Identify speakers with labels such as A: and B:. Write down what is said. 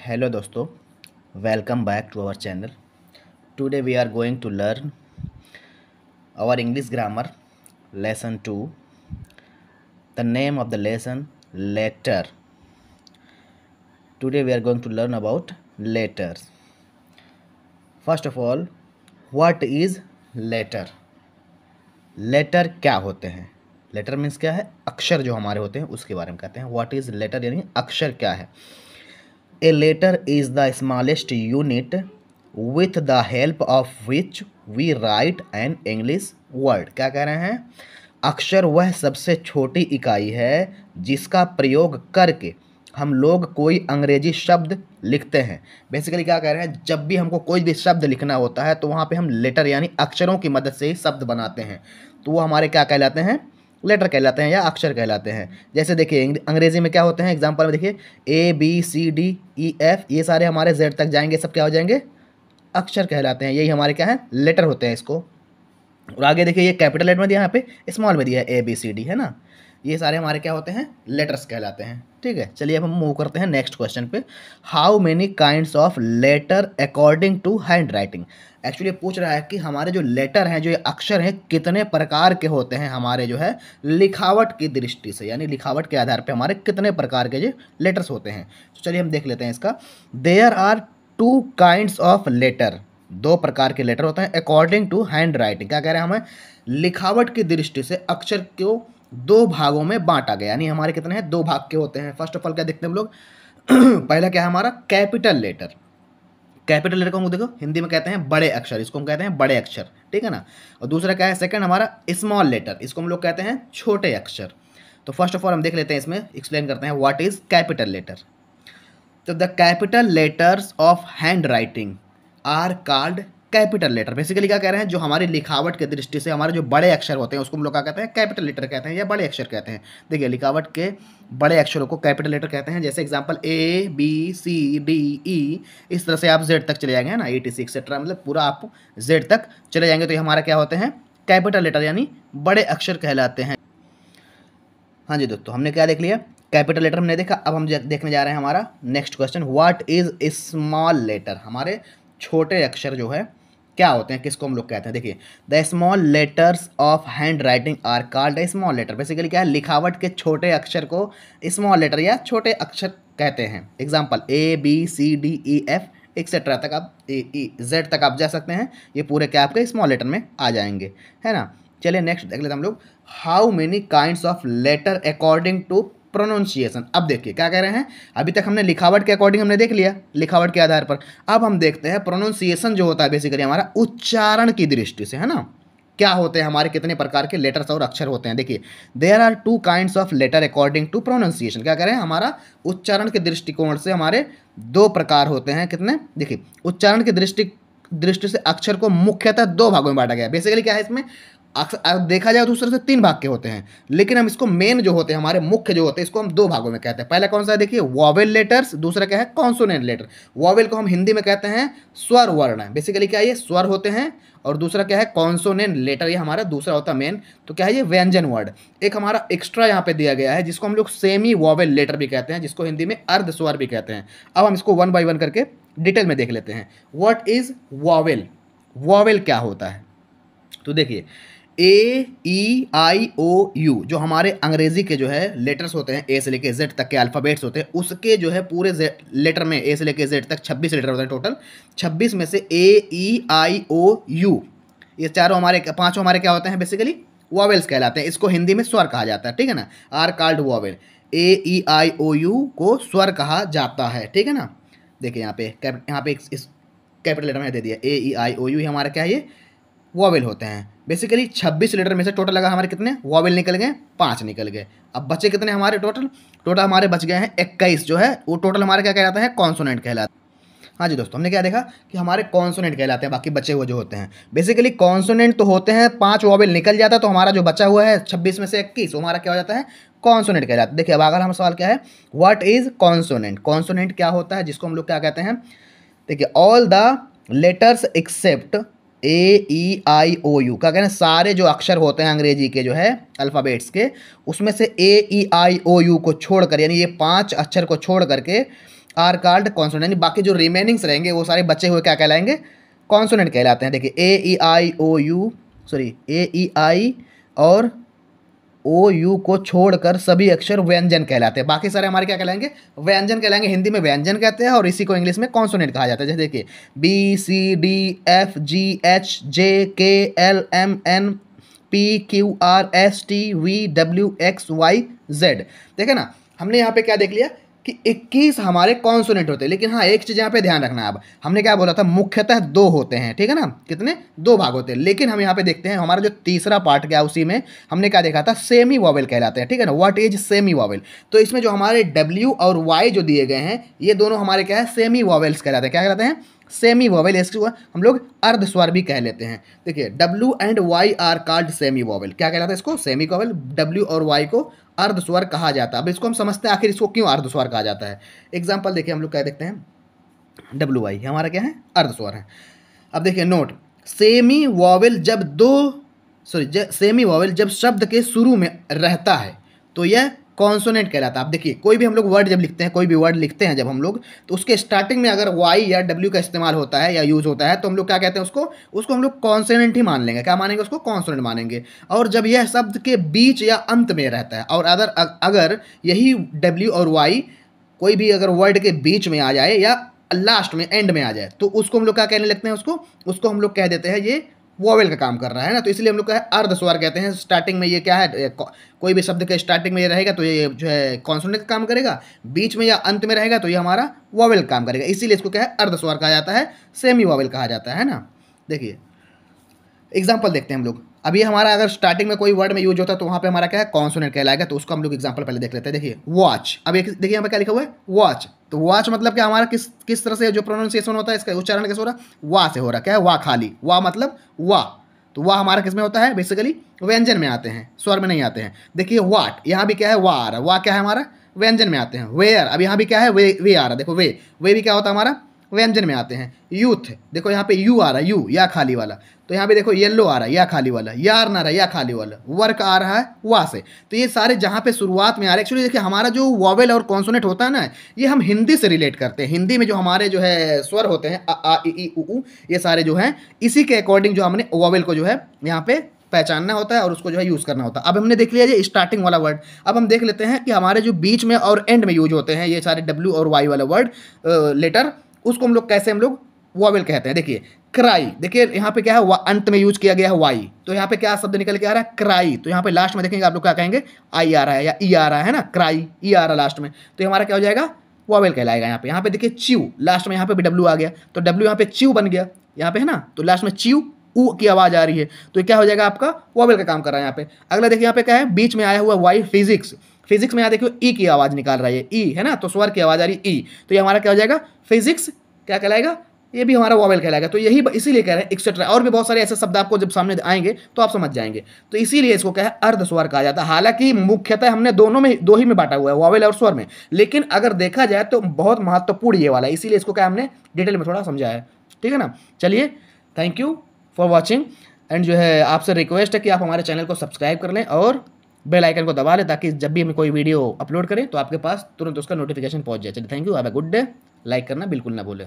A: Hello दोस्तों, welcome back to our channel. Today we are going to learn our English grammar lesson 2. The name of the lesson letter. Today we are going to learn about letters. First of all, what is letter? Letter क्या होते हैं? Letter means क्या है? अक्षर जो हमारे होते हैं उसके बारे में कहते हैं. व्हाट इज लेटर यानी अक्षर क्या है? A letter is the smallest unit with the help of which we write an English word. क्या कह रहे हैं? अक्षर वह सबसे छोटी इकाई है जिसका प्रयोग करके हम लोग कोई अंग्रेजी शब्द लिखते हैं. बेसिकली क्या कह रहे हैं? जब भी हमको कोई भी शब्द लिखना होता है तो वहाँ पे हम लेटर यानी अक्षरों की मदद से ही शब्द बनाते हैं. तो वो हमारे क्या कहलाते हैं? लेटर कहलाते हैं या अक्षर कहलाते हैं. जैसे देखिए अंग्रेजी में क्या होते हैं? एग्जांपल में देखिए ABCDEF, ये सारे हमारे Z तक जाएंगे, सब क्या हो जाएंगे? अक्षर कहलाते हैं. यही हमारे क्या है? लेटर होते हैं इसको. और आगे देखिए ये कैपिटल लेटर में दिया, यहाँ पे स्मॉल में दिया है ABCD, है ना. ये सारे हमारे क्या होते हैं? लेटर्स कहलाते हैं. ठीक है, चलिए अब हम मूव करते हैं नेक्स्ट क्वेश्चन पे. How many kinds of letter according to hand writing. Actually पूछ रहा है कि हमारे जो लेटर हैं, जो ये अक्षर हैं, कितने प्रकार के होते हैं हमारे जो है लिखावट की दृष्टि से, यानी लिखावट के आधार पे हमारे कितने प्रकार के जो लेटर्स होते हैं. तो चलिए हम देख लेते हैं इसका. There are 2 kinds of letter. 2 प्रकार के लेटर होते हैं अकॉर्डिंग टू हैंड राइटिंग. क्या कह रहे हैं? हमें लिखावट की दृष्टि से अक्षर को 2 भागों में बांटा गया, यानी हमारे कितने हैं? 2 भाग के होते हैं. फर्स्ट ऑफ ऑल क्या देखते हैं हम लोग? पहला क्या है हमारा? Capital letter. कैपिटल लेटर को हम देखो हिंदी में कहते हैं बड़े अक्षर, इसको हम कहते हैं बड़े अक्षर. ठीक है ना. और दूसरा क्या है? सेकंड हमारा स्मॉल लेटर, इसको हम लोग कहते हैं छोटे अक्षर. तो फर्स्ट ऑफ ऑल हम देख लेते हैं, इसमें एक्सप्लेन करते हैं व्हाट इज कैपिटल लेटर. तो the capital letters of hand writing are called capital letter. Basically क्या कह रहे हैं? जो हमारी लिखावट की दृष्टि से हमारे जो बड़े अक्षर होते हैं उसको हम लोग क्या कहते हैं? कैपिटल लेटर कहते हैं या बड़े अक्षर कहते हैं. देखिए लिखावट के बड़े अक्षरों को कैपिटल लेटर कहते हैं. जैसे एग्जांपल ABCDE, इस तरह से आप Z तक चले जाएंगे, है ना, ETC एक्सेट्रा, मतलब पूरा आप Z तक चले जाएंगे तो ये हमारा क्या होते हैं? कैपिटल लेटर यानी बड़े अक्षर कहलाते हैं. हाँ जी दोस्तों, हमने क्या देख लिया? कैपिटल लेटर हमने देखा. अब हम देखने जा रहे हैं हमारा next question. What is small letter. हमारे छोटे अक्षर जो है क्या होते हैं, किसको हम लोग कहते हैं? देखिए the small letters of hand writing are called a small letter. Basically क्या है? लिखावट के छोटे अक्षर को स्मॉल लेटर या छोटे अक्षर कहते हैं. एग्जांपल ABCDEF एक्सेट्रा तक आप Z तक आप जा सकते हैं. ये पूरे क्या आपके स्मॉल लेटर में आ जाएंगे, है ना. चलिए नेक्स्ट देख लेते हैं हम लोग. How many kinds of letter according to pronunciation. अब देखिए क्या कह रहे हैं? अभी तक हमने लिखावट के अकॉर्डिंग हमने देख लिया, लिखावट के आधार पर. अब हम देखते हैं प्रोनाउंसिएशन जो होता है बेसिकली हमारा उच्चारण की दृष्टि से, है ना. क्या होते हैं हमारे? कितने प्रकार के लेटर्स और अक्षर होते हैं? देखिए there are 2 kinds of letter according to pronunciation. क्या कह रहे हैं? हमारा उच्चारण के दृष्टिकोण से हमारे 2 प्रकार होते हैं. कितने? देखिए उच्चारण की दृष्टि से अक्षर को मुख्यतः 2 भागों में बांटा गया है. बेसिकली क्या है इसमें? देखा जाए दूसरे से 3 भाग के होते हैं, लेकिन हम इसको मेन जो होते हैं हमारे मुख्य जो होते हैं इसको हम 2 भागों में कहते हैं. पहला कौन सा है? देखिए वॉवेल लेटर्स. दूसरा क्या है? Consonant letter. वॉवेल को हम हिंदी में कहते हैं स्वर वर्ण. बेसिकली क्या है? ये स्वर होते हैं. और दूसरा क्या है? Consonant letter. ये हमारा दूसरा होता है मेन. तो क्या है? ये व्यंजन वर्ड. एक हमारा एक्स्ट्रा यहाँ पे दिया गया है जिसको हम लोग सेमी वॉवेल लेटर भी कहते हैं, जिसको हिंदी में अर्ध स्वर भी कहते हैं. अब हम इसको 1 बाय 1 करके डिटेल में देख लेते हैं. What is vowel. वॉवेल क्या होता है? तो देखिए AEIOU जो हमारे अंग्रेजी के जो है लेटर्स होते हैं, A से लेके Z तक के अल्फ़ाबेट्स होते हैं, उसके जो है पूरे लेटर में A से लेके Z तक 26 लेटर होते हैं टोटल. 26 में से AEIOU ये चारों हमारे 5 हमारे क्या होते हैं? बेसिकली वॉवेल्स कहलाते हैं. इसको हिंदी में स्वर कहा जाता है. ठीक है ना. Are called vowel. AEIOU को स्वर कहा जाता है. ठीक है ना. देखिए यहाँ पे इस कैपिटल लेटर में दे दिया AEIOU, हमारा क्या है? ये वॉवेल होते हैं. बेसिकली 26 लेटर में से टोटल लगा हमारे कितने वॉवेल निकल गए? 5 निकल गए. अब बचे कितने हमारे? टोटल हमारे बच गए हैं 21 जो है वो टोटल हमारे क्या कहलाता है? कॉन्सोनेंट कहलाता है. हाँ जी दोस्तों, हमने क्या देखा कि हमारे कॉन्सोनेंट कहलाते हैं, बाकी बचे हुए जो होते हैं. बेसिकली कॉन्सोनेंट तो होते हैं 5 वॉवेल निकल जाता है तो हमारा जो बचा हुआ है 26 में से 21 हमारा क्या हो जाता है? कॉन्सोनेंट कहलाता है. देखिए अब अगर हम सवाल क्या है? What is consonant. कॉन्सोनेंट क्या होता है जिसको हम लोग क्या कहते हैं? देखिए all the letters except AEIOU. क्या कहते हैं? सारे जो अक्षर होते हैं अंग्रेजी के जो है अल्फ़ाबेट्स के, उसमें से AEIOU को छोड़कर, यानी ये 5 अक्षर को छोड़ करके आर कॉल्ड कॉन्सोनेंट, यानी बाकी जो रिमेनिंग्स रहेंगे वो सारे बचे हुए क्या कहलाएंगे, कॉन्सोनेंट कहलाते हैं। देखिए ए ई आई ओ यू, सॉरी ए ई आई और ओ यू को छोड़कर सभी अक्षर व्यंजन कहलाते हैं। बाकी सारे हमारे क्या कहलाएंगे, व्यंजन कहलाएंगे। हिंदी में व्यंजन कहते हैं और इसी को इंग्लिश में कॉन्सोनेंट कहा जाता है। जैसे देखिए B C D F G H J K L M N P Q R S T V W X Y Z. देखे ना, हमने यहाँ पे क्या देख लिया कि 21 हमारे कॉन्सोनेंट होते हैं। लेकिन हाँ, एक चीज़ यहाँ पे ध्यान रखना है, अब हमने क्या बोला था, मुख्यतः 2 होते हैं, ठीक है ना, कितने, 2 भाग होते हैं। लेकिन हम यहाँ पे देखते हैं हमारा जो तीसरा पार्ट क्या, उसी में हमने क्या देखा था, सेमी वॉवेल कहलाते हैं, ठीक है ना। व्हाट इज सेमी वॉवेल, तो इसमें जो हमारे डब्ल्यू और वाई जो दिए गए हैं, ये दोनों हमारे क्या है, सेमी वॉवेल्स कहलाते हैं। क्या कहलाते हैं, सेमी वॉवेल। इसको हम लोग अर्ध स्वर भी कह लेते हैं। देखिए W and Y are called semi vowel. क्या कहलाता है इसको, सेमी वॉवेल। डब्ल्यू और वाई को अर्ध स्वर कहा जाता है। अब इसको हम समझते हैं आखिर इसको क्यों अर्ध स्वर कहा जाता है। एग्जाम्पल देखिए, हम लोग क्या देखते हैं, डब्ल्यू वाई हमारा क्या है, अर्ध स्वर है। अब देखिए नोट, सेमी वॉवेल जब सेमी वॉवेल जब शब्द के शुरू में रहता है तो यह कॉन्सोनेंट कहलाता है। आप देखिए कोई भी हम लोग वर्ड जब लिखते हैं, कोई भी वर्ड लिखते हैं जब हम लोग, तो उसके स्टार्टिंग में अगर वाई या डब्ल्यू का इस्तेमाल होता है या यूज होता है तो हम लोग क्या कहते हैं, उसको हम लोग कॉन्सोनेंट ही मान लेंगे। क्या मानेंगे, उसको कॉन्सोनेंट मानेंगे। और जब यह शब्द के बीच या अंत में रहता है और अगर यही डब्ल्यू और वाई कोई भी अगर वर्ड के बीच में आ जाए या लास्ट में, एंड में आ जाए, तो उसको हम लोग क्या कहने लगते हैं, उसको हम लोग कह देते हैं ये वॉवेल का काम कर रहा है ना। तो इसलिए हम लोग क्या है, अर्ध स्वर कहते हैं। स्टार्टिंग में ये क्या है, कोई भी शब्द के स्टार्टिंग में ये रहेगा तो ये जो है कॉन्सोनेंट का काम करेगा, बीच में या अंत में रहेगा तो ये हमारा वॉवेल का काम करेगा। इसीलिए इसको क्या है, अर्ध स्वर कहा जाता है, सेमी वॉवेल कहा जाता है ना। देखिए एग्जाम्पल देखते हैं हम लोग। अब ये हमारा अगर स्टार्टिंग में कोई वर्ड में यूज होता है तो वहाँ पे हमारा क्या है, कॉन्सोनेंट कहलाएगा। तो उसको हम लोग एग्जाम्पल पहले देख लेते हैं। देखिए वॉच, अब एक देखिए यहाँ पे क्या लिखा हुआ है, वॉच। तो वॉच मतलब क्या, हमारा किस तरह से जो प्रोनाउंसिएशन होता है, इसका उच्चारण कैसे हो रहा है, वाह से हो रहा है। क्या है, वाह खाली, वाह मतलब वाह। तो वाह हमारा किस में होता है, बेसिकली व्यंजन में आते हैं, स्वर में नहीं आते हैं। देखिए वाट, यहाँ भी क्या है, वाह आ रहा है। वाह क्या है हमारा, व्यंजन में आते हैं। वेयर, अब यहाँ भी क्या है, वे आ रहा है। देखो वे भी क्या होता है हमारा, व्यंजन में आते हैं। यूथ, देखो यहाँ पे यू आ रहा है, यू या खाली वाला। तो यहाँ पे देखो येलो आ रहा है, या खाली वाला। यार ना रहा, या खाली वाला। वर्क आ रहा है, वाह से। तो ये सारे जहाँ पे शुरुआत में आ रहे हैं, एक्चुअली देखिए हमारा जो वॉवेल और कॉन्सोनेंट होता है ना, ये हम हिंदी से रिलेट करते हैं। हिंदी में जो हमारे जो है स्वर होते हैं, अ आ इ ई उ ऊ, ये सारे जो हैं इसी के अकॉर्डिंग जो हमने वॉवेल को जो है यहाँ पे पहचानना होता है और उसको जो है यूज़ करना होता है। अब हमने देख लिया ये स्टार्टिंग वाला वर्ड। अब हम देख लेते हैं कि हमारे जो बीच में और एंड में यूज होते हैं ये सारे डब्ल्यू और वाई वाला वर्ड लेटर, उसको हम लोग कैसे हम लोग वॉवेल कहते हैं। देखिए क्राई, देखिए यहाँ पे क्या है, अंत में यूज किया गया है वाई, तो यहाँ पे क्या शब्द निकल के आ रहा है, क्राई। तो यहाँ पे लास्ट में देखेंगे आप लोग क्या कहेंगे, आई आ रहा है या ई आ रहा है ना, क्राई ई आ रहा है लास्ट में, तो हमारा क्या हो जाएगा, वॉवेल कहलाएगा। यहाँ पे देखिए च्यू, लास्ट में यहाँ पे भी डब्ल्यू आ गया, तो डब्ल्यू यहाँ पे च्यू बन गया यहाँ पे है ना, तो लास्ट में च्यू ऊ की आवाज आ रही है, तो क्या हो जाएगा आपका वॉवेल का काम कर रहा है यहाँ पे। अगला देखिए यहाँ पे क्या है, बीच में आया हुआ वाई, फिजिक्स। फिजिक्स में यहाँ देखिए ई की आवाज निकाल रहा है, ई है ना, तो स्वर की आवाज आ रही है ई, तो ये हमारा क्या हो जाएगा, फिजिक्स क्या कहलाएगा, ये भी हमारा वॉवेल कहलाएगा। तो यही इसीलिए कह रहे हैं एक्सेट्रा, और भी बहुत सारे ऐसे शब्द आपको जब सामने आएंगे तो आप समझ जाएंगे। तो इसीलिए इसको क्या है, अर्ध स्वर कहा जाता है। हालांकि मुख्यतः हमने दो ही में बांटा हुआ है, वॉवेल और स्वर में, लेकिन अगर देखा जाए तो बहुत महत्वपूर्ण ये वाला है, इसीलिए इसको क्या हमने डिटेल में थोड़ा समझाया है, ठीक है ना। चलिए, thank you for watching, and जो है आपसे रिक्वेस्ट है कि आप हमारे चैनल को सब्सक्राइब कर लें और बेल आइकन को दबा लें, ताकि जब भी हम कोई वीडियो अपलोड करें तो आपके पास तुरंत उसका नोटिफिकेशन पहुंच जाए। चलिए, thank you, have a good day. Like करना बिल्कुल ना भूलें।